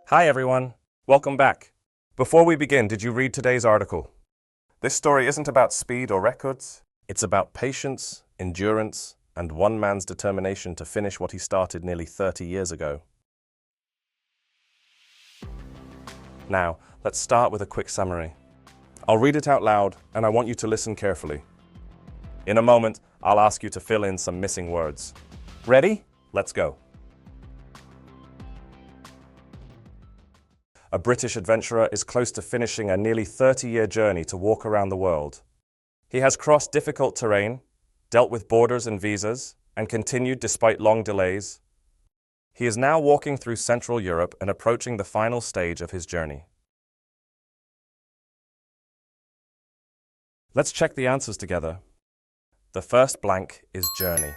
Hi everyone, welcome back. Before we begin, did you read today's article? This story isn't about speed or records. It's about patience, endurance, and one man's determination to finish what he started nearly 30 years ago. Now, let's start with a quick summary. I'll read it out loud, and I want you to listen carefully. In a moment, I'll ask you to fill in some missing words. Ready? Let's go. A British adventurer is close to finishing a nearly 30-year journey to walk around the world. He has crossed difficult terrain, dealt with borders and visas, and continued despite long delays. He is now walking through Central Europe and approaching the final stage of his journey. Let's check the answers together. The first blank is journey.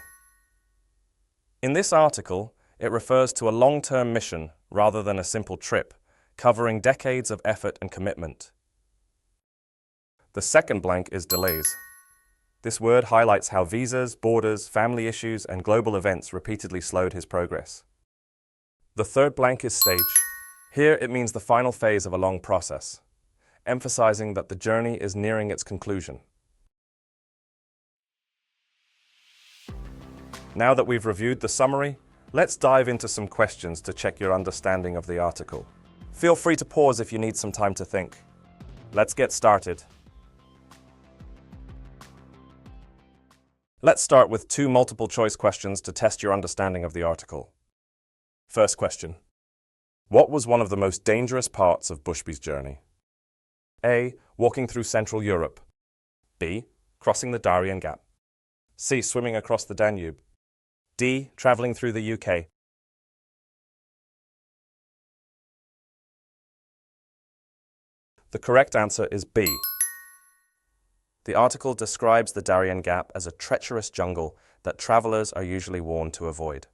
In this article, it refers to a long-term mission rather than a simple trip, covering decades of effort and commitment. The second blank is delays. This word highlights how visas, borders, family issues, and global events repeatedly slowed his progress. The third blank is stage. Here it means the final phase of a long process, emphasizing that the journey is nearing its conclusion. Now that we've reviewed the summary, let's dive into some questions to check your understanding of the article. Feel free to pause if you need some time to think. Let's get started. Let's start with two multiple-choice questions to test your understanding of the article. First question. What was one of the most dangerous parts of Bushby's journey? A. Walking through Central Europe. B. Crossing the Darien Gap. C. Swimming across the Danube. D. Traveling through the UK. The correct answer is B. The article describes the Darien Gap as a treacherous jungle that travelers are usually warned to avoid.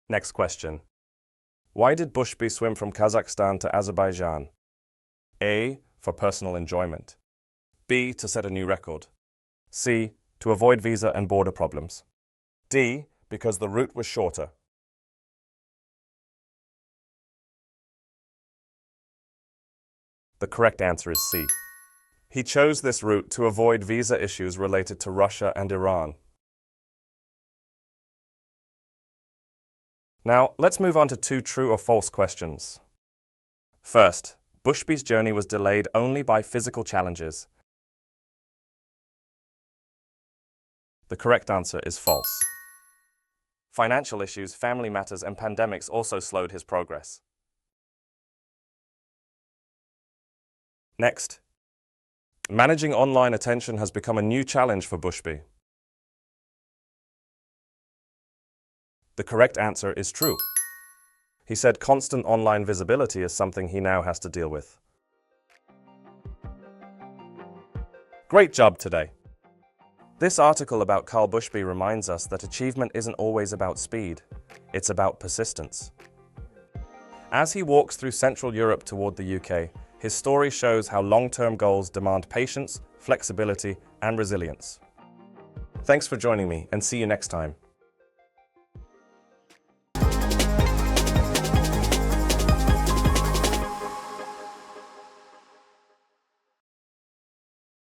Next question. Why did Bushby swim from Kazakhstan to Azerbaijan? A. For personal enjoyment. B. To set a new record. C. To avoid visa and border problems. D. Because the route was shorter. The correct answer is C. He chose this route to avoid visa issues related to Russia and Iran. Now, let's move on to two true or false questions. First, Bushby's journey was delayed only by physical challenges. The correct answer is false. Financial issues, family matters, and pandemics also slowed his progress. Next, managing online attention has become a new challenge for Bushby. The correct answer is true. He said constant online visibility is something he now has to deal with. Great job today! This article about Carl Bushby reminds us that achievement isn't always about speed, it's about persistence. As he walks through Central Europe toward the UK, his story shows how long-term goals demand patience, flexibility, and resilience. Thanks for joining me, and see you next time.